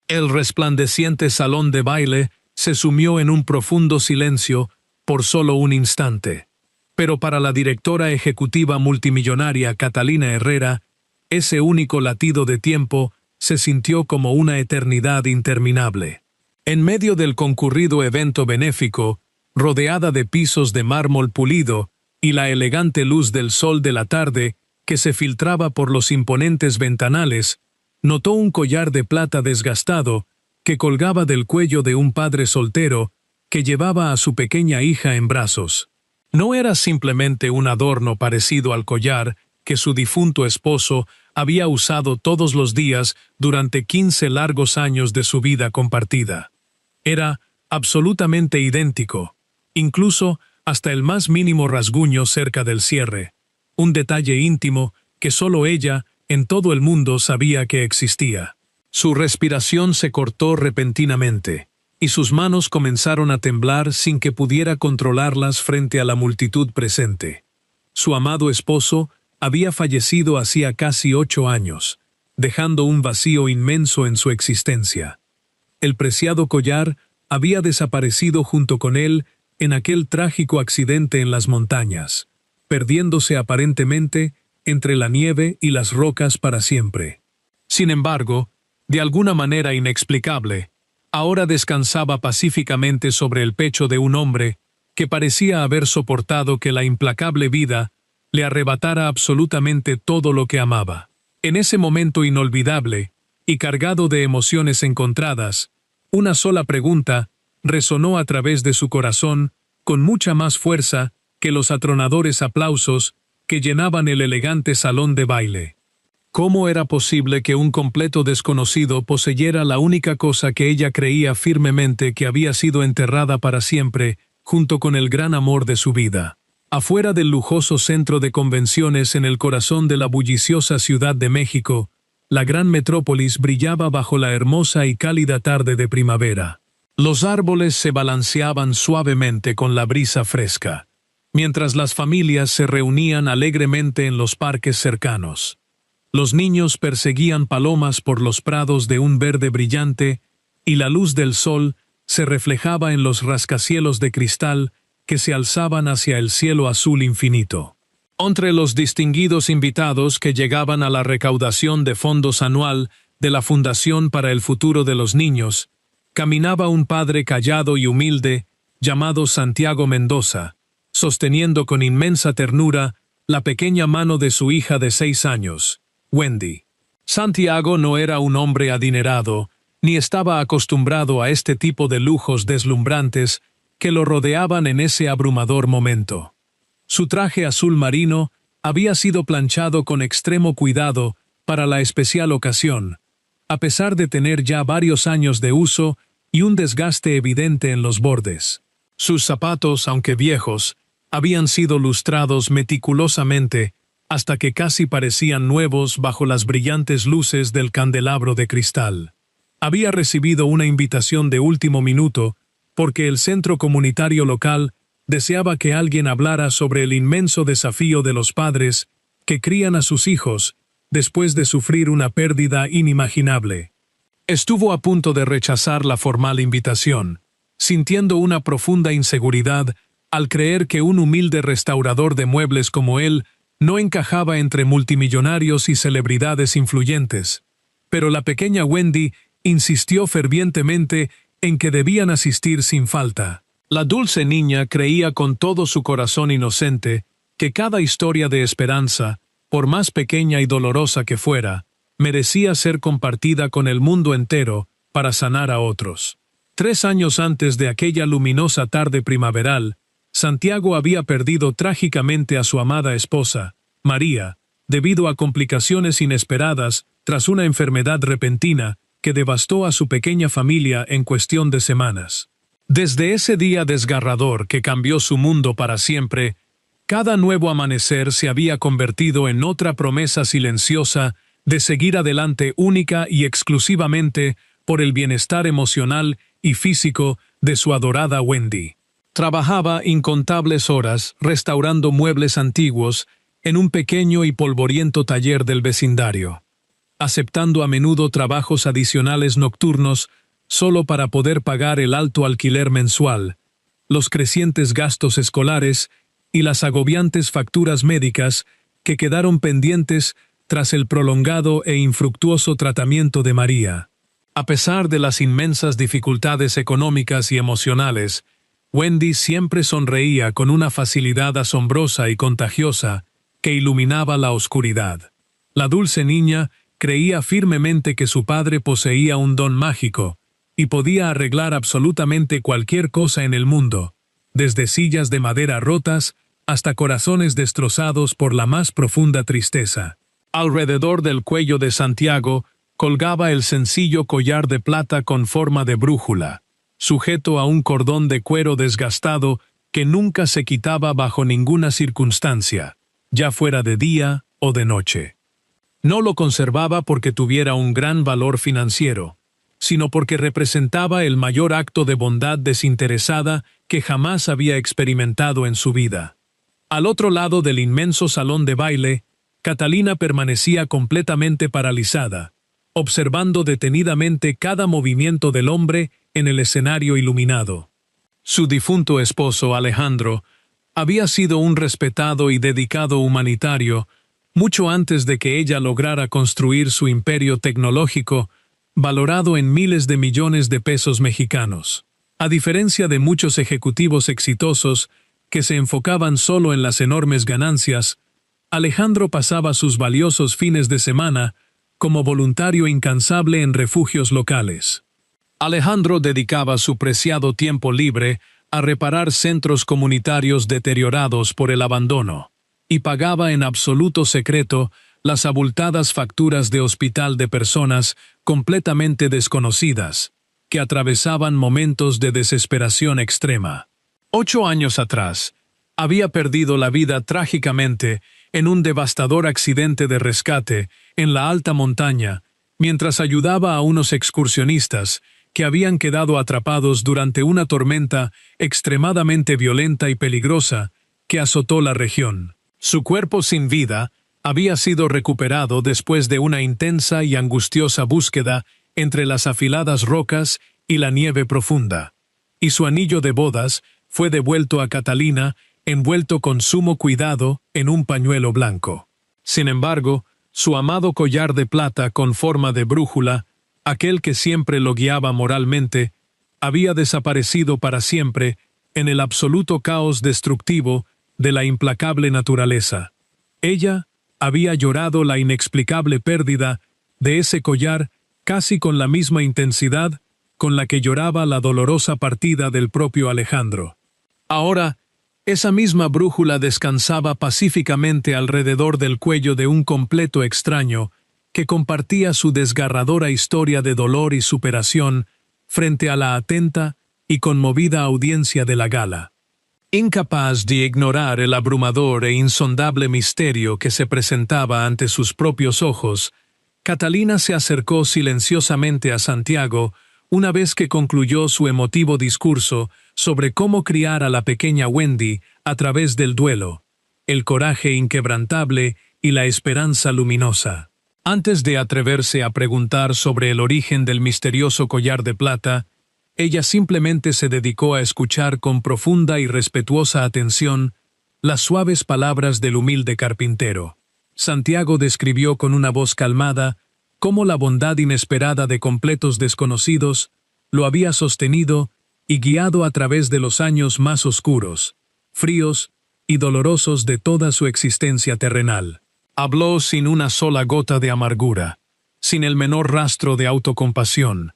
El resplandeciente salón de baile se sumió en un profundo silencio por solo un instante. Pero para la directora ejecutiva multimillonaria Catalina Herrera, ese único latido de tiempo se sintió como una eternidad interminable. En medio del concurrido evento benéfico, rodeada de pisos de mármol pulido y la elegante luz del sol de la tarde que se filtraba por los imponentes ventanales, notó un collar de plata desgastado que colgaba del cuello de un padre soltero que llevaba a su pequeña hija en brazos. No era simplemente un adorno parecido al collar que su difunto esposo había usado todos los días durante 15 largos años de su vida compartida. Era absolutamente idéntico, incluso hasta el más mínimo rasguño cerca del cierre, un detalle íntimo que solo ella, en todo el mundo, sabía que existía. Su respiración se cortó repentinamente, y sus manos comenzaron a temblar sin que pudiera controlarlas frente a la multitud presente. Su amado esposo había fallecido hacía casi 8 años, dejando un vacío inmenso en su existencia. El preciado collar había desaparecido junto con él en aquel trágico accidente en las montañas, perdiéndose aparentemente entre la nieve y las rocas para siempre. Sin embargo, de alguna manera inexplicable, ahora descansaba pacíficamente sobre el pecho de un hombre que parecía haber soportado que la implacable vida le arrebatara absolutamente todo lo que amaba. En ese momento inolvidable, y cargado de emociones encontradas, una sola pregunta resonó a través de su corazón con mucha más fuerza que los atronadores aplausos que llenaban el elegante salón de baile. ¿Cómo era posible que un completo desconocido poseyera la única cosa que ella creía firmemente que había sido enterrada para siempre, junto con el gran amor de su vida? Afuera del lujoso centro de convenciones en el corazón de la bulliciosa Ciudad de México, la gran metrópolis brillaba bajo la hermosa y cálida tarde de primavera. Los árboles se balanceaban suavemente con la brisa fresca, mientras las familias se reunían alegremente en los parques cercanos. Los niños perseguían palomas por los prados de un verde brillante, y la luz del sol se reflejaba en los rascacielos de cristal que se alzaban hacia el cielo azul infinito. Entre los distinguidos invitados que llegaban a la recaudación de fondos anual de la Fundación para el Futuro de los Niños, caminaba un padre callado y humilde llamado Santiago Mendoza, sosteniendo con inmensa ternura la pequeña mano de su hija de 6 años, Wendy. Santiago no era un hombre adinerado, ni estaba acostumbrado a este tipo de lujos deslumbrantes que lo rodeaban en ese abrumador momento. Su traje azul marino había sido planchado con extremo cuidado para la especial ocasión, a pesar de tener ya varios años de uso y un desgaste evidente en los bordes. Sus zapatos, aunque viejos, habían sido lustrados meticulosamente hasta que casi parecían nuevos bajo las brillantes luces del candelabro de cristal. Había recibido una invitación de último minuto porque el centro comunitario local deseaba que alguien hablara sobre el inmenso desafío de los padres que crían a sus hijos después de sufrir una pérdida inimaginable. Estuvo a punto de rechazar la formal invitación, sintiendo una profunda inseguridad al creer que un humilde restaurador de muebles como él no encajaba entre multimillonarios y celebridades influyentes. Pero la pequeña Wendy insistió fervientemente en que debían asistir sin falta. La dulce niña creía con todo su corazón inocente que cada historia de esperanza, por más pequeña y dolorosa que fuera, merecía ser compartida con el mundo entero para sanar a otros. 3 años antes de aquella luminosa tarde primaveral, Santiago había perdido trágicamente a su amada esposa, María, debido a complicaciones inesperadas tras una enfermedad repentina que devastó a su pequeña familia en cuestión de semanas. Desde ese día desgarrador que cambió su mundo para siempre, cada nuevo amanecer se había convertido en otra promesa silenciosa de seguir adelante única y exclusivamente por el bienestar emocional y físico de su adorada Wendy. Trabajaba incontables horas restaurando muebles antiguos en un pequeño y polvoriento taller del vecindario. aceptando a menudo trabajos adicionales nocturnos solo para poder pagar el alto alquiler mensual, los crecientes gastos escolares y las agobiantes facturas médicas que quedaron pendientes tras el prolongado e infructuoso tratamiento de María. A pesar de las inmensas dificultades económicas y emocionales, Wendy siempre sonreía con una facilidad asombrosa y contagiosa que iluminaba la oscuridad. La dulce niña creía firmemente que su padre poseía un don mágico y podía arreglar absolutamente cualquier cosa en el mundo, desde sillas de madera rotas hasta corazones destrozados por la más profunda tristeza. Alrededor del cuello de Santiago colgaba el sencillo collar de plata con forma de brújula, sujeto a un cordón de cuero desgastado que nunca se quitaba bajo ninguna circunstancia, ya fuera de día o de noche. No lo conservaba porque tuviera un gran valor financiero, sino porque representaba el mayor acto de bondad desinteresada que jamás había experimentado en su vida. Al otro lado del inmenso salón de baile, Catalina permanecía completamente paralizada, observando detenidamente cada movimiento del hombre en el escenario iluminado. Su difunto esposo, Alejandro, había sido un respetado y dedicado humanitario mucho antes de que ella lograra construir su imperio tecnológico, valorado en miles de millones de pesos mexicanos. A diferencia de muchos ejecutivos exitosos que se enfocaban solo en las enormes ganancias, Alejandro pasaba sus valiosos fines de semana como voluntario incansable en refugios locales. Alejandro dedicaba su preciado tiempo libre a reparar centros comunitarios deteriorados por el abandono, y pagaba en absoluto secreto las abultadas facturas de hospital de personas completamente desconocidas, que atravesaban momentos de desesperación extrema. 8 años atrás, había perdido la vida trágicamente en un devastador accidente de rescate en la alta montaña, mientras ayudaba a unos excursionistas que habían quedado atrapados durante una tormenta extremadamente violenta y peligrosa que azotó la región. Su cuerpo sin vida había sido recuperado después de una intensa y angustiosa búsqueda entre las afiladas rocas y la nieve profunda, y su anillo de bodas fue devuelto a Catalina envuelto con sumo cuidado en un pañuelo blanco. Sin embargo, su amado collar de plata con forma de brújula, aquel que siempre lo guiaba moralmente, había desaparecido para siempre en el absoluto caos destructivo de la implacable naturaleza. Ella había llorado la inexplicable pérdida de ese collar casi con la misma intensidad con la que lloraba la dolorosa partida del propio Alejandro. Ahora, esa misma brújula descansaba pacíficamente alrededor del cuello de un completo extraño que compartía su desgarradora historia de dolor y superación frente a la atenta y conmovida audiencia de la gala. Incapaz de ignorar el abrumador e insondable misterio que se presentaba ante sus propios ojos, Catalina se acercó silenciosamente a Santiago una vez que concluyó su emotivo discurso sobre cómo criar a la pequeña Wendy a través del duelo, el coraje inquebrantable y la esperanza luminosa. Antes de atreverse a preguntar sobre el origen del misterioso collar de plata, ella simplemente se dedicó a escuchar con profunda y respetuosa atención las suaves palabras del humilde carpintero. Santiago describió con una voz calmada cómo la bondad inesperada de completos desconocidos lo había sostenido y guiado a través de los años más oscuros, fríos y dolorosos de toda su existencia terrenal. Habló sin una sola gota de amargura, sin el menor rastro de autocompasión,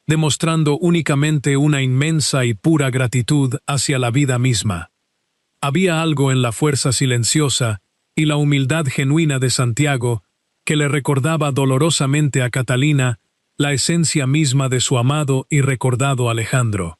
demostrando únicamente una inmensa y pura gratitud hacia la vida misma. Había algo en la fuerza silenciosa y la humildad genuina de Santiago que le recordaba dolorosamente a Catalina la esencia misma de su amado y recordado Alejandro.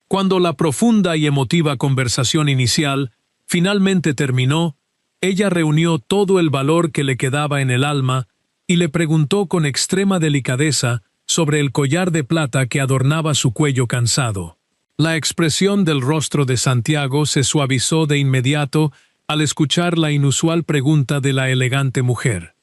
Cuando la profunda y emotiva conversación inicial finalmente terminó, ella reunió todo el valor que le quedaba en el alma y le preguntó con extrema delicadeza sobre el collar de plata que adornaba su cuello cansado. La expresión del rostro de Santiago se suavizó de inmediato al escuchar la inusual pregunta de la elegante mujer.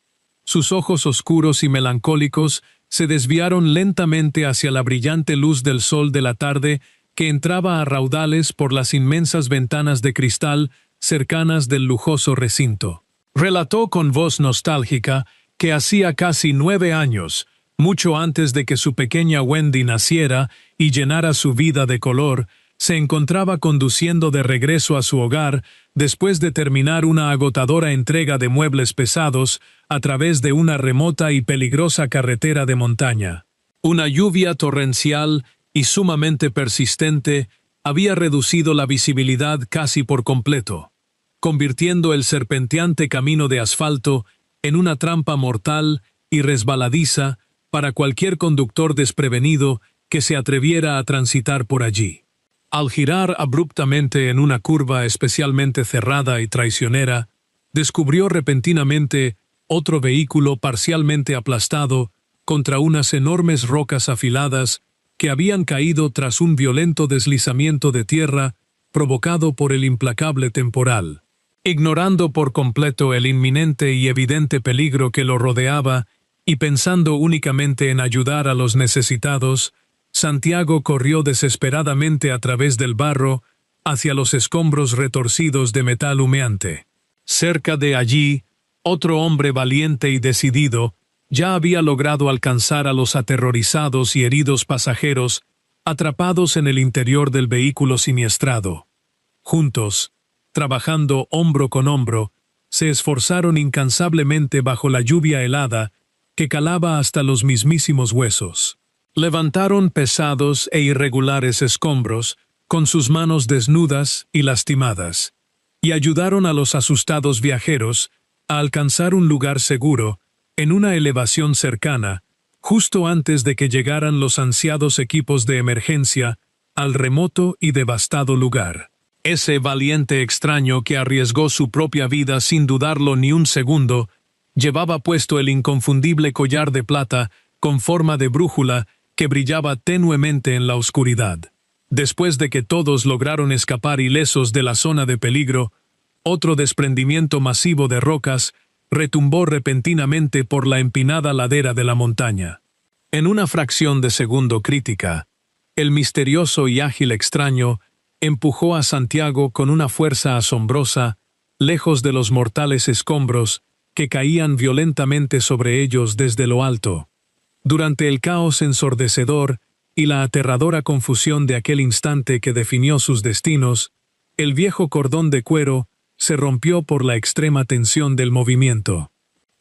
Sus ojos oscuros y melancólicos se desviaron lentamente hacia la brillante luz del sol de la tarde que entraba a raudales por las inmensas ventanas de cristal cercanas del lujoso recinto. Relató con voz nostálgica que hacía casi 9 años, mucho antes de que su pequeña Wendy naciera y llenara su vida de color, se encontraba conduciendo de regreso a su hogar después de terminar una agotadora entrega de muebles pesados a través de una remota y peligrosa carretera de montaña. Una lluvia torrencial y sumamente persistente había reducido la visibilidad casi por completo, convirtiendo el serpenteante camino de asfalto en una trampa mortal y resbaladiza para cualquier conductor desprevenido que se atreviera a transitar por allí. Al girar abruptamente en una curva especialmente cerrada y traicionera, descubrió repentinamente otro vehículo parcialmente aplastado contra unas enormes rocas afiladas que habían caído tras un violento deslizamiento de tierra provocado por el implacable temporal. Ignorando por completo el inminente y evidente peligro que lo rodeaba y pensando únicamente en ayudar a los necesitados, Santiago corrió desesperadamente a través del barro hacia los escombros retorcidos de metal humeante. Cerca de allí, otro hombre valiente y decidido ya había logrado alcanzar a los aterrorizados y heridos pasajeros atrapados en el interior del vehículo siniestrado. Juntos, trabajando hombro con hombro, se esforzaron incansablemente bajo la lluvia helada que calaba hasta los mismísimos huesos. Levantaron pesados e irregulares escombros con sus manos desnudas y lastimadas, y ayudaron a los asustados viajeros a alcanzar un lugar seguro en una elevación cercana, justo antes de que llegaran los ansiados equipos de emergencia al remoto y devastado lugar. Ese valiente extraño que arriesgó su propia vida sin dudarlo ni un segundo, llevaba puesto el inconfundible collar de plata con forma de brújula que brillaba tenuemente en la oscuridad. Después de que todos lograron escapar ilesos de la zona de peligro, otro desprendimiento masivo de rocas retumbó repentinamente por la empinada ladera de la montaña. En una fracción de segundo crítica, el misterioso y ágil extraño empujó a Santiago con una fuerza asombrosa, lejos de los mortales escombros que caían violentamente sobre ellos desde lo alto. Durante el caos ensordecedor y la aterradora confusión de aquel instante que definió sus destinos, el viejo cordón de cuero se rompió por la extrema tensión del movimiento.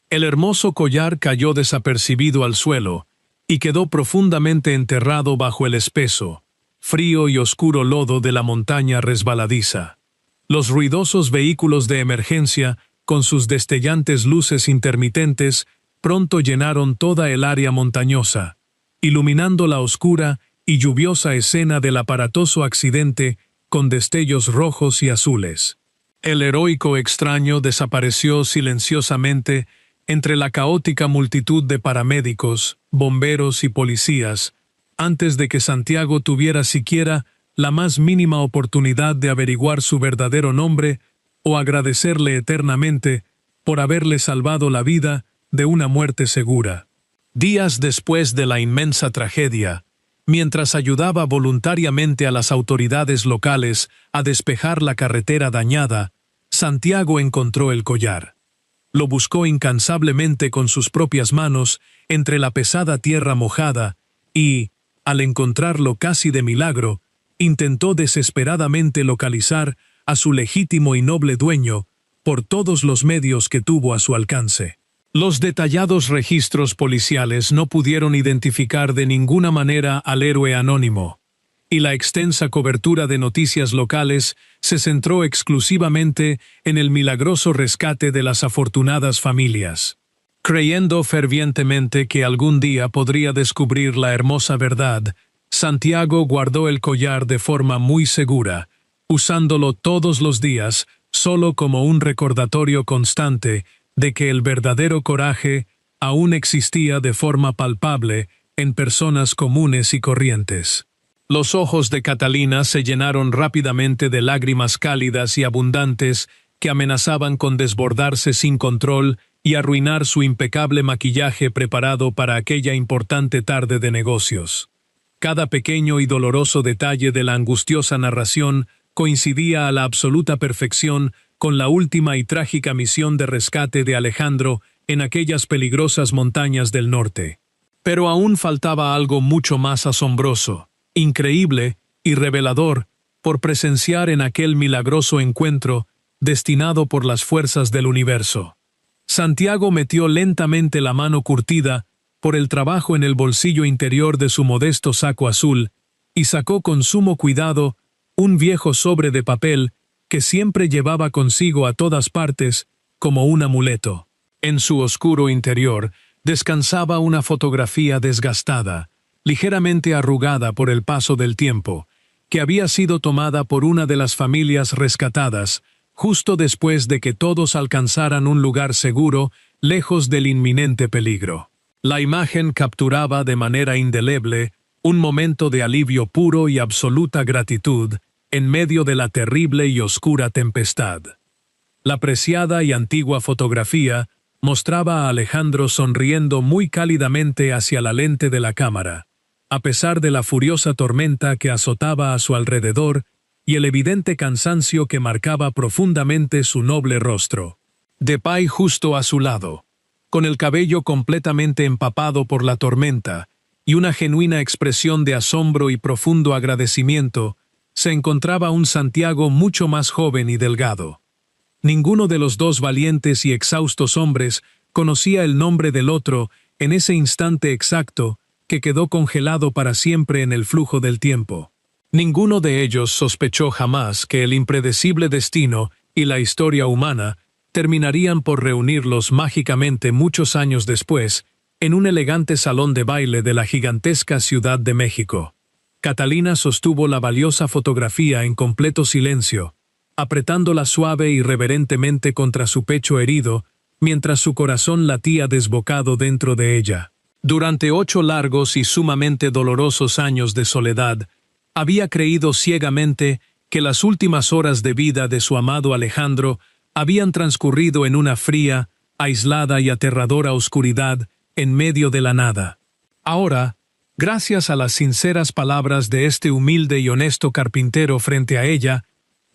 El hermoso collar cayó desapercibido al suelo y quedó profundamente enterrado bajo el espeso, frío y oscuro lodo de la montaña resbaladiza. Los ruidosos vehículos de emergencia, con sus destellantes luces intermitentes, pronto llenaron toda el área montañosa, iluminando la oscura y lluviosa escena del aparatoso accidente con destellos rojos y azules. El heroico extraño desapareció silenciosamente entre la caótica multitud de paramédicos, bomberos y policías, antes de que Santiago tuviera siquiera la más mínima oportunidad de averiguar su verdadero nombre o agradecerle eternamente por haberle salvado la vida de una muerte segura. Días después de la inmensa tragedia, mientras ayudaba voluntariamente a las autoridades locales a despejar la carretera dañada, Santiago encontró el collar. Lo buscó incansablemente con sus propias manos entre la pesada tierra mojada y, al encontrarlo casi de milagro, intentó desesperadamente localizar a su legítimo y noble dueño por todos los medios que tuvo a su alcance. Los detallados registros policiales no pudieron identificar de ninguna manera al héroe anónimo, y la extensa cobertura de noticias locales se centró exclusivamente en el milagroso rescate de las afortunadas familias. Creyendo fervientemente que algún día podría descubrir la hermosa verdad, Santiago guardó el collar de forma muy segura, usándolo todos los días solo como un recordatorio constante de que el verdadero coraje aún existía de forma palpable en personas comunes y corrientes. Los ojos de Catalina se llenaron rápidamente de lágrimas cálidas y abundantes que amenazaban con desbordarse sin control y arruinar su impecable maquillaje preparado para aquella importante tarde de negocios. Cada pequeño y doloroso detalle de la angustiosa narración coincidía a la absoluta perfección con la última y trágica misión de rescate de Alejandro en aquellas peligrosas montañas del norte. Pero aún faltaba algo mucho más asombroso, increíble y revelador por presenciar en aquel milagroso encuentro destinado por las fuerzas del universo. Santiago metió lentamente la mano curtida por el trabajo en el bolsillo interior de su modesto saco azul y sacó con sumo cuidado un viejo sobre de papel que siempre llevaba consigo a todas partes como un amuleto. En su oscuro interior descansaba una fotografía desgastada, ligeramente arrugada por el paso del tiempo, que había sido tomada por una de las familias rescatadas, justo después de que todos alcanzaran un lugar seguro, lejos del inminente peligro. La imagen capturaba de manera indeleble un momento de alivio puro y absoluta gratitud en medio de la terrible y oscura tempestad. La preciada y antigua fotografía mostraba a Alejandro sonriendo muy cálidamente hacia la lente de la cámara, a pesar de la furiosa tormenta que azotaba a su alrededor y el evidente cansancio que marcaba profundamente su noble rostro. Depay justo a su lado, con el cabello completamente empapado por la tormenta y una genuina expresión de asombro y profundo agradecimiento, se encontraba un Santiago mucho más joven y delgado. Ninguno de los dos valientes y exhaustos hombres conocía el nombre del otro en ese instante exacto que quedó congelado para siempre en el flujo del tiempo. Ninguno de ellos sospechó jamás que el impredecible destino y la historia humana terminarían por reunirlos mágicamente muchos años después en un elegante salón de baile de la gigantesca Ciudad de México. Catalina sostuvo la valiosa fotografía en completo silencio, apretándola suave y reverentemente contra su pecho herido, mientras su corazón latía desbocado dentro de ella. Durante 8 largos y sumamente dolorosos años de soledad, había creído ciegamente que las últimas horas de vida de su amado Alejandro habían transcurrido en una fría, aislada y aterradora oscuridad en medio de la nada. Ahora, gracias a las sinceras palabras de este humilde y honesto carpintero frente a ella,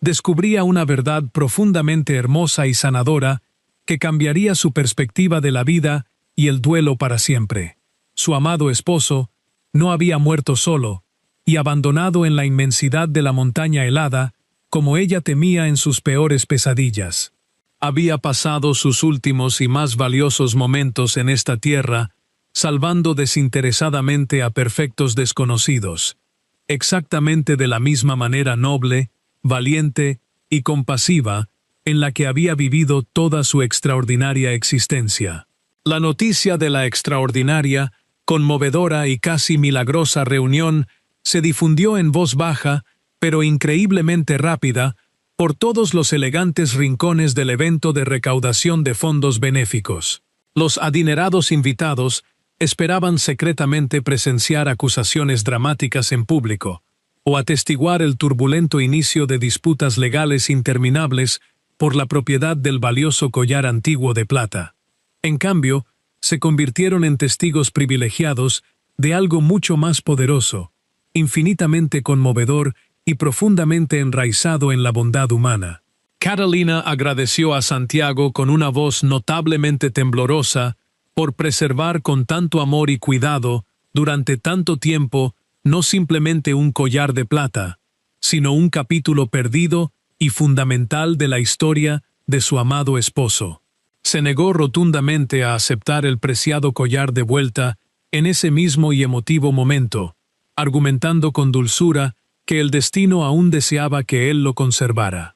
descubría una verdad profundamente hermosa y sanadora que cambiaría su perspectiva de la vida y el duelo para siempre. Su amado esposo no había muerto solo y abandonado en la inmensidad de la montaña helada, como ella temía en sus peores pesadillas. Había pasado sus últimos y más valiosos momentos en esta tierra, salvando desinteresadamente a perfectos desconocidos, exactamente de la misma manera noble, valiente y compasiva en la que había vivido toda su extraordinaria existencia. La noticia de la extraordinaria, conmovedora y casi milagrosa reunión se difundió en voz baja, pero increíblemente rápida, por todos los elegantes rincones del evento de recaudación de fondos benéficos. Los adinerados invitados esperaban secretamente presenciar acusaciones dramáticas en público, o atestiguar el turbulento inicio de disputas legales interminables por la propiedad del valioso collar antiguo de plata. En cambio, se convirtieron en testigos privilegiados de algo mucho más poderoso, infinitamente conmovedor y profundamente enraizado en la bondad humana. Catalina agradeció a Santiago con una voz notablemente temblorosa por preservar con tanto amor y cuidado, durante tanto tiempo, no simplemente un collar de plata, sino un capítulo perdido y fundamental de la historia de su amado esposo. Se negó rotundamente a aceptar el preciado collar de vuelta en ese mismo y emotivo momento, argumentando con dulzura que el destino aún deseaba que él lo conservara.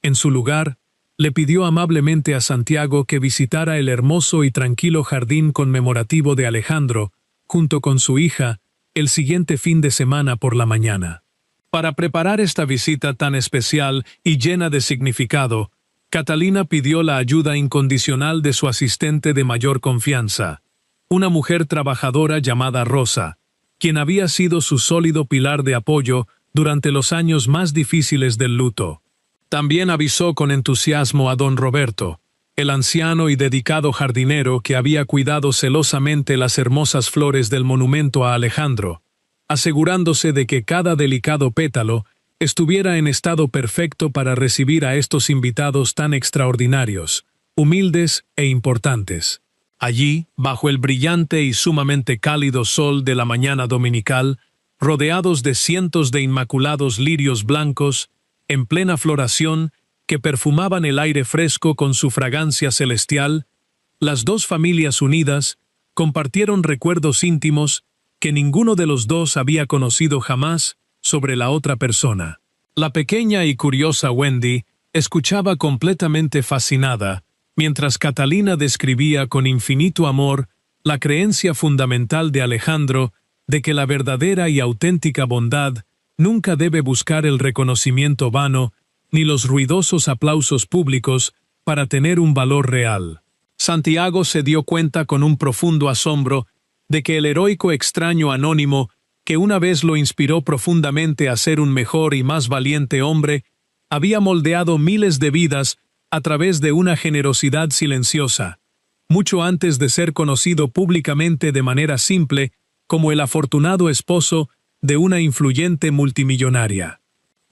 En su lugar, le pidió amablemente a Santiago que visitara el hermoso y tranquilo jardín conmemorativo de Alejandro, junto con su hija, el siguiente fin de semana por la mañana. Para preparar esta visita tan especial y llena de significado, Catalina pidió la ayuda incondicional de su asistente de mayor confianza, una mujer trabajadora llamada Rosa, quien había sido su sólido pilar de apoyo durante los años más difíciles del luto. También avisó con entusiasmo a don Roberto, el anciano y dedicado jardinero que había cuidado celosamente las hermosas flores del monumento a Alejandro, asegurándose de que cada delicado pétalo estuviera en estado perfecto para recibir a estos invitados tan extraordinarios, humildes e importantes. Allí, bajo el brillante y sumamente cálido sol de la mañana dominical, rodeados de cientos de inmaculados lirios blancos, en plena floración, que perfumaban el aire fresco con su fragancia celestial, las dos familias unidas compartieron recuerdos íntimos que ninguno de los dos había conocido jamás sobre la otra persona. La pequeña y curiosa Wendy escuchaba completamente fascinada, mientras Catalina describía con infinito amor la creencia fundamental de Alejandro de que la verdadera y auténtica bondad nunca debe buscar el reconocimiento vano ni los ruidosos aplausos públicos para tener un valor real. Santiago se dio cuenta con un profundo asombro de que el heroico extraño anónimo que una vez lo inspiró profundamente a ser un mejor y más valiente hombre, había moldeado miles de vidas a través de una generosidad silenciosa, mucho antes de ser conocido públicamente de manera simple como el afortunado esposo de una influyente multimillonaria.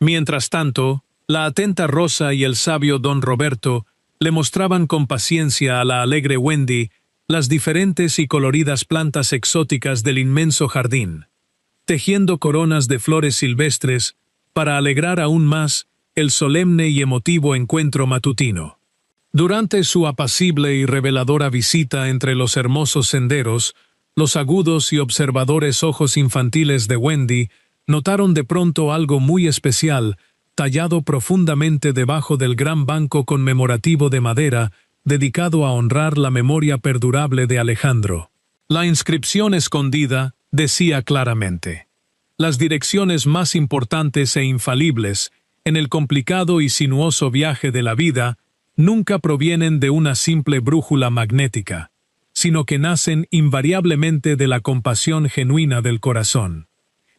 Mientras tanto, la atenta Rosa y el sabio don Roberto le mostraban con paciencia a la alegre Wendy las diferentes y coloridas plantas exóticas del inmenso jardín, tejiendo coronas de flores silvestres para alegrar aún más el solemne y emotivo encuentro matutino. Durante su apacible y reveladora visita entre los hermosos senderos, los agudos y observadores ojos infantiles de Wendy notaron de pronto algo muy especial, tallado profundamente debajo del gran banco conmemorativo de madera dedicado a honrar la memoria perdurable de Alejandro. La inscripción escondida decía claramente: las direcciones más importantes e infalibles en el complicado y sinuoso viaje de la vida nunca provienen de una simple brújula magnética, sino que nacen invariablemente de la compasión genuina del corazón.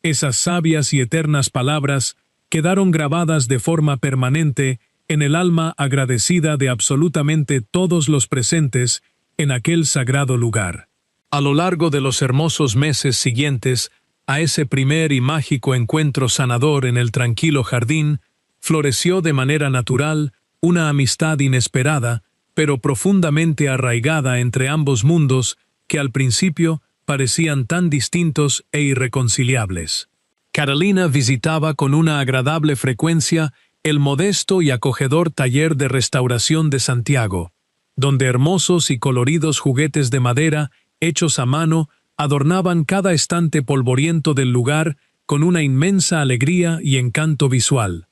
Esas sabias y eternas palabras quedaron grabadas de forma permanente en el alma agradecida de absolutamente todos los presentes en aquel sagrado lugar. A lo largo de los hermosos meses siguientes a ese primer y mágico encuentro sanador en el tranquilo jardín, floreció de manera natural una amistad inesperada, pero profundamente arraigada entre ambos mundos que al principio parecían tan distintos e irreconciliables. Catalina visitaba con una agradable frecuencia el modesto y acogedor taller de restauración de Santiago, donde hermosos y coloridos juguetes de madera, hechos a mano, adornaban cada estante polvoriento del lugar con una inmensa alegría y encanto visual.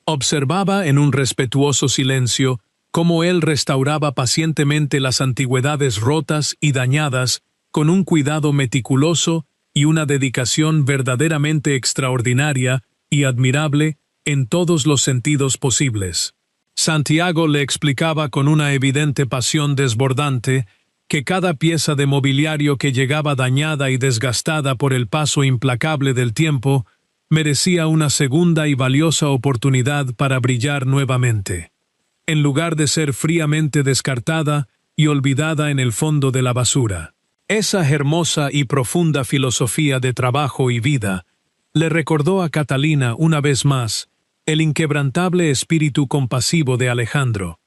Observaba en un respetuoso silencio cómo él restauraba pacientemente las antigüedades rotas y dañadas con un cuidado meticuloso y una dedicación verdaderamente extraordinaria y admirable en todos los sentidos posibles. Santiago le explicaba con una evidente pasión desbordante que cada pieza de mobiliario que llegaba dañada y desgastada por el paso implacable del tiempo merecía una segunda y valiosa oportunidad para brillar nuevamente, en lugar de ser fríamente descartada y olvidada en el fondo de la basura. Esa hermosa y profunda filosofía de trabajo y vida le recordó a Catalina una vez más el inquebrantable espíritu compasivo de Alejandro,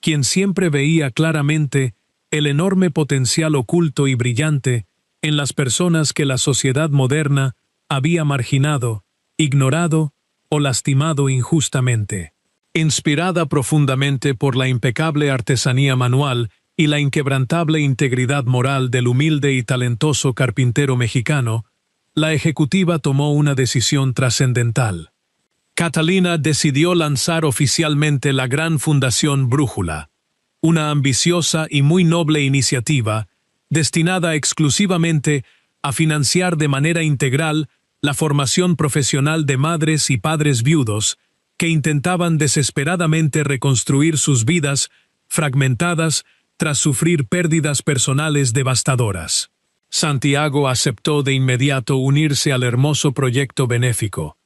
quien siempre veía claramente el enorme potencial oculto y brillante en las personas que la sociedad moderna había marginado, ignorado o lastimado injustamente. Inspirada profundamente por la impecable artesanía manual y la inquebrantable integridad moral del humilde y talentoso carpintero mexicano, la ejecutiva tomó una decisión trascendental. Catalina decidió lanzar oficialmente la Gran Fundación Brújula, una ambiciosa y muy noble iniciativa destinada exclusivamente a financiar de manera integral la formación profesional de madres y padres viudos que intentaban desesperadamente reconstruir sus vidas fragmentadas tras sufrir pérdidas personales devastadoras. Santiago aceptó de inmediato unirse al hermoso proyecto benéfico,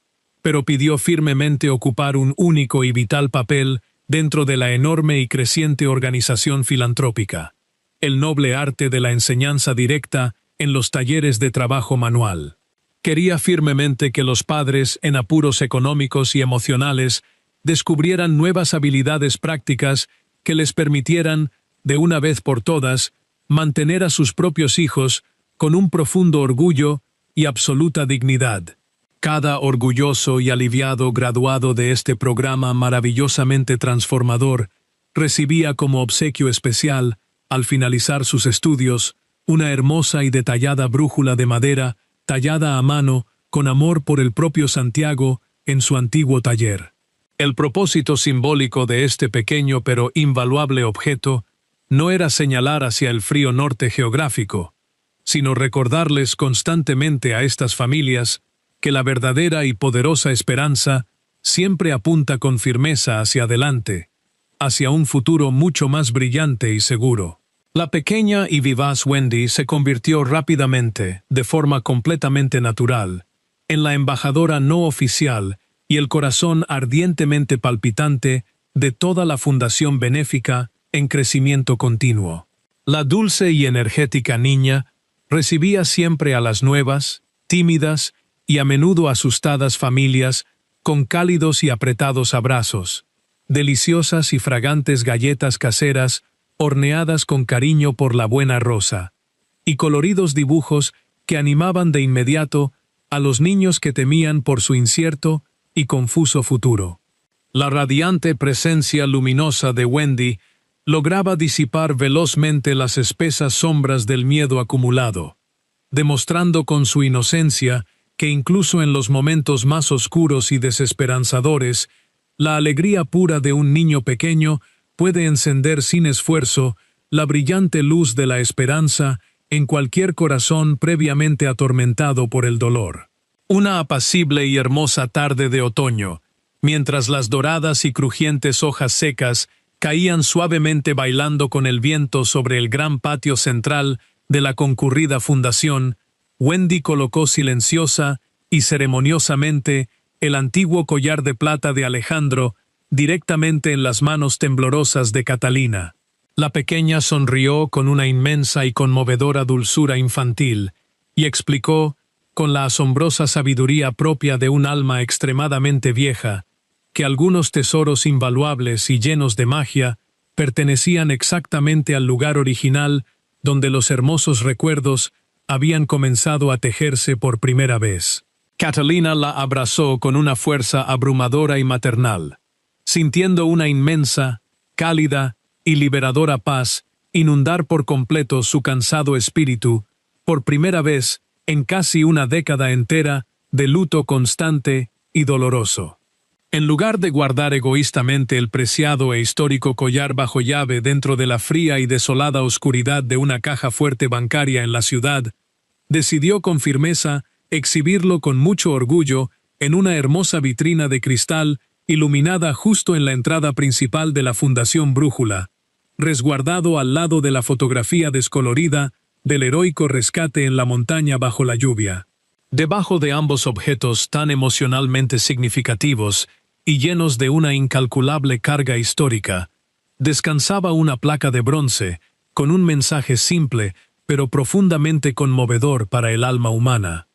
pero pidió firmemente ocupar un único y vital papel dentro de la enorme y creciente organización filantrópica, el noble arte de la enseñanza directa en los talleres de trabajo manual. Quería firmemente que los padres en apuros económicos y emocionales descubrieran nuevas habilidades prácticas que les permitieran, de una vez por todas, mantener a sus propios hijos con un profundo orgullo y absoluta dignidad. Cada orgulloso y aliviado graduado de este programa maravillosamente transformador recibía como obsequio especial, al finalizar sus estudios, una hermosa y detallada brújula de madera tallada a mano con amor por el propio Santiago en su antiguo taller. El propósito simbólico de este pequeño pero invaluable objeto no era señalar hacia el frío norte geográfico, sino recordarles constantemente a estas familias que la verdadera y poderosa esperanza siempre apunta con firmeza hacia adelante, hacia un futuro mucho más brillante y seguro. La pequeña y vivaz Wendy se convirtió rápidamente, de forma completamente natural, en la embajadora no oficial y el corazón ardientemente palpitante de toda la fundación benéfica en crecimiento continuo. La dulce y energética niña recibía siempre a las nuevas, tímidas y a menudo asustadas familias con cálidos y apretados abrazos, deliciosas y fragantes galletas caseras horneadas con cariño por la buena Rosa, y coloridos dibujos que animaban de inmediato a los niños que temían por su incierto y confuso futuro. La radiante presencia luminosa de Wendy lograba disipar velozmente las espesas sombras del miedo acumulado, demostrando con su inocencia que incluso en los momentos más oscuros y desesperanzadores, la alegría pura de un niño pequeño puede encender sin esfuerzo la brillante luz de la esperanza en cualquier corazón previamente atormentado por el dolor. Una apacible y hermosa tarde de otoño, mientras las doradas y crujientes hojas secas caían suavemente bailando con el viento sobre el gran patio central de la concurrida fundación, Wendy colocó silenciosa y ceremoniosamente el antiguo collar de plata de Alejandro directamente en las manos temblorosas de Catalina. La pequeña sonrió con una inmensa y conmovedora dulzura infantil y explicó, con la asombrosa sabiduría propia de un alma extremadamente vieja, que algunos tesoros invaluables y llenos de magia pertenecían exactamente al lugar original donde los hermosos recuerdos habían comenzado a tejerse por primera vez. Catalina la abrazó con una fuerza abrumadora y maternal, sintiendo una inmensa, cálida y liberadora paz inundar por completo su cansado espíritu, por primera vez en casi una década entera de luto constante y doloroso. En lugar de guardar egoístamente el preciado e histórico collar bajo llave dentro de la fría y desolada oscuridad de una caja fuerte bancaria en la ciudad, decidió con firmeza exhibirlo con mucho orgullo en una hermosa vitrina de cristal iluminada justo en la entrada principal de la Fundación Brújula, resguardado al lado de la fotografía descolorida del heroico rescate en la montaña bajo la lluvia. Debajo de ambos objetos tan emocionalmente significativos y llenos de una incalculable carga histórica, descansaba una placa de bronce con un mensaje simple pero profundamente conmovedor para el alma humana.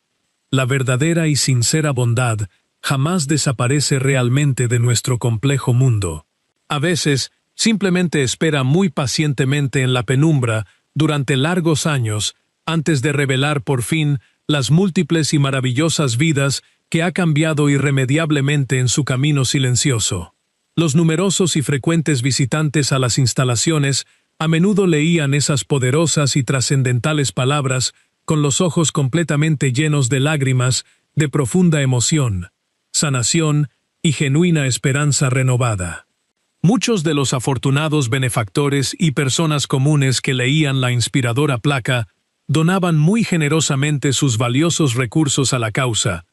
La verdadera y sincera bondad jamás desaparece realmente de nuestro complejo mundo. A veces, simplemente espera muy pacientemente en la penumbra durante largos años antes de revelar por fin las múltiples y maravillosas vidas que ha cambiado irremediablemente en su camino silencioso. Los numerosos y frecuentes visitantes a las instalaciones a menudo leían esas poderosas y trascendentales palabras con los ojos completamente llenos de lágrimas, de profunda emoción, sanación y genuina esperanza renovada. Muchos de los afortunados benefactores y personas comunes que leían la inspiradora placa donaban muy generosamente sus valiosos recursos a la causa.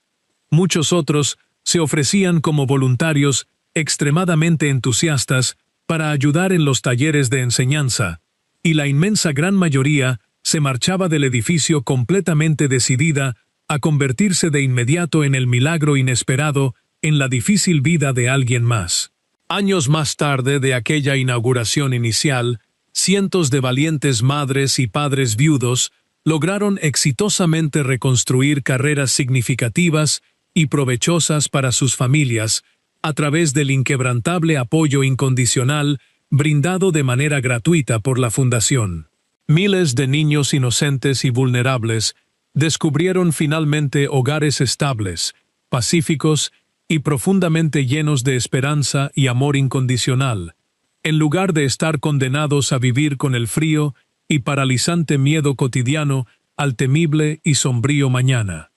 Muchos otros se ofrecían como voluntarios extremadamente entusiastas para ayudar en los talleres de enseñanza, y la inmensa gran mayoría se marchaba del edificio completamente decidida a convertirse de inmediato en el milagro inesperado en la difícil vida de alguien más. Años más tarde de aquella inauguración inicial, cientos de valientes madres y padres viudos lograron exitosamente reconstruir carreras significativas y provechosas para sus familias a través del inquebrantable apoyo incondicional brindado de manera gratuita por la Fundación. Miles de niños inocentes y vulnerables descubrieron finalmente hogares estables, pacíficos y profundamente llenos de esperanza y amor incondicional, en lugar de estar condenados a vivir con el frío y paralizante miedo cotidiano al temible y sombrío mañana.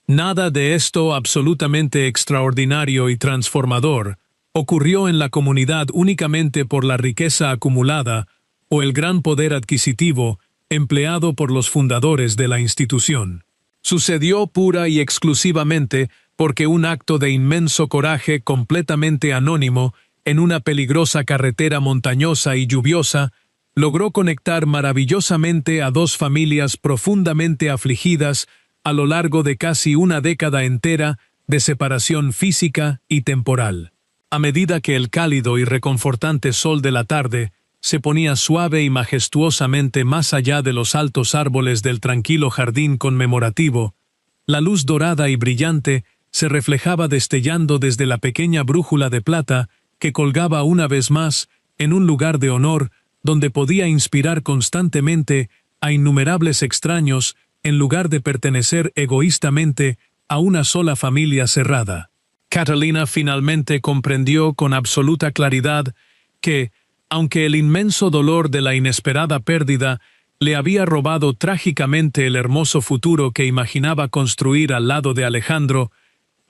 Nada de esto absolutamente extraordinario y transformador ocurrió en la comunidad únicamente por la riqueza acumulada o el gran poder adquisitivo empleado por los fundadores de la institución. Sucedió pura y exclusivamente porque un acto de inmenso coraje completamente anónimo en una peligrosa carretera montañosa y lluviosa logró conectar maravillosamente a dos familias profundamente afligidas a lo largo de casi una década entera de separación física y temporal. A medida que el cálido y reconfortante sol de la tarde se ponía suave y majestuosamente más allá de los altos árboles del tranquilo jardín conmemorativo, la luz dorada y brillante se reflejaba destellando desde la pequeña brújula de plata que colgaba una vez más en un lugar de honor donde podía inspirar constantemente a innumerables extraños en lugar de pertenecer egoístamente a una sola familia cerrada. Catalina finalmente comprendió con absoluta claridad que, aunque el inmenso dolor de la inesperada pérdida le había robado trágicamente el hermoso futuro que imaginaba construir al lado de Alejandro,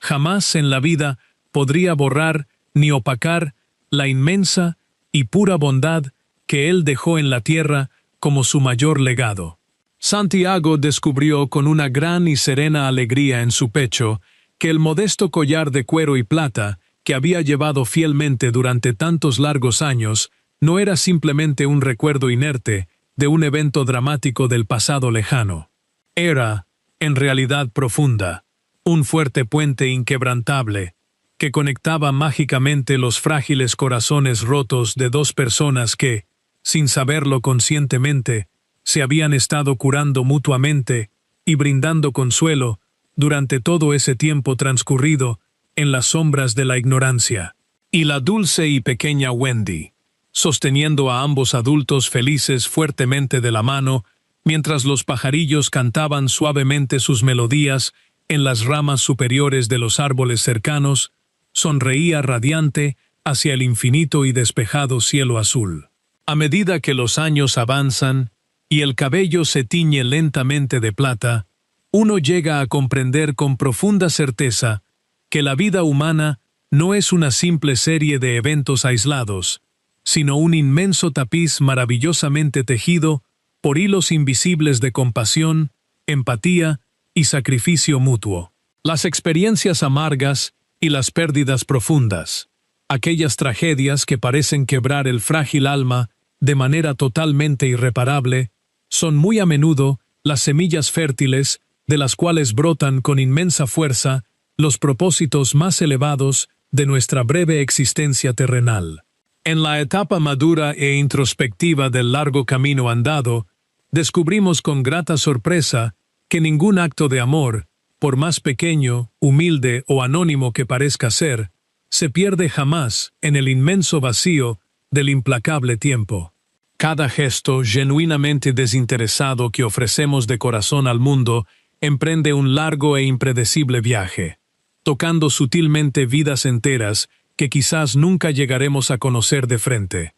jamás en la vida podría borrar ni opacar la inmensa y pura bondad que él dejó en la tierra como su mayor legado. Santiago descubrió con una gran y serena alegría en su pecho que el modesto collar de cuero y plata que había llevado fielmente durante tantos largos años no era simplemente un recuerdo inerte de un evento dramático del pasado lejano. Era, en realidad profunda, un fuerte puente inquebrantable que conectaba mágicamente los frágiles corazones rotos de dos personas que, sin saberlo conscientemente, se habían estado curando mutuamente y brindando consuelo durante todo ese tiempo transcurrido en las sombras de la ignorancia. Y la dulce y pequeña Wendy, sosteniendo a ambos adultos felices fuertemente de la mano, mientras los pajarillos cantaban suavemente sus melodías en las ramas superiores de los árboles cercanos, sonreía radiante hacia el infinito y despejado cielo azul. A medida que los años avanzan y el cabello se tiñe lentamente de plata, uno llega a comprender con profunda certeza que la vida humana no es una simple serie de eventos aislados, sino un inmenso tapiz maravillosamente tejido por hilos invisibles de compasión, empatía y sacrificio mutuo. Las experiencias amargas y las pérdidas profundas, aquellas tragedias que parecen quebrar el frágil alma de manera totalmente irreparable, son muy a menudo las semillas fértiles de las cuales brotan con inmensa fuerza los propósitos más elevados de nuestra breve existencia terrenal. En la etapa madura e introspectiva del largo camino andado, descubrimos con grata sorpresa que ningún acto de amor, por más pequeño, humilde o anónimo que parezca ser, se pierde jamás en el inmenso vacío del implacable tiempo. Cada gesto genuinamente desinteresado que ofrecemos de corazón al mundo emprende un largo e impredecible viaje, tocando sutilmente vidas enteras que quizás nunca llegaremos a conocer de frente,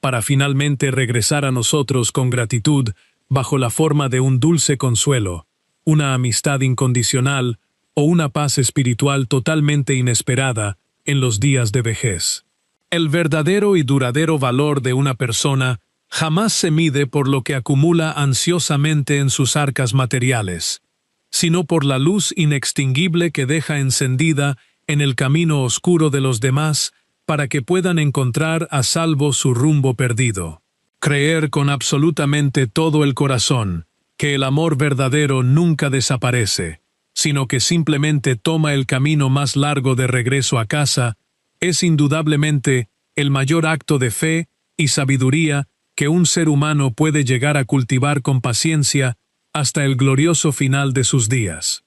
para finalmente regresar a nosotros con gratitud bajo la forma de un dulce consuelo, una amistad incondicional o una paz espiritual totalmente inesperada en los días de vejez. El verdadero y duradero valor de una persona jamás se mide por lo que acumula ansiosamente en sus arcas materiales, sino por la luz inextinguible que deja encendida en el camino oscuro de los demás para que puedan encontrar a salvo su rumbo perdido. Creer con absolutamente todo el corazón que el amor verdadero nunca desaparece, sino que simplemente toma el camino más largo de regreso a casa, es indudablemente el mayor acto de fe y sabiduría que un ser humano puede llegar a cultivar con paciencia hasta el glorioso final de sus días.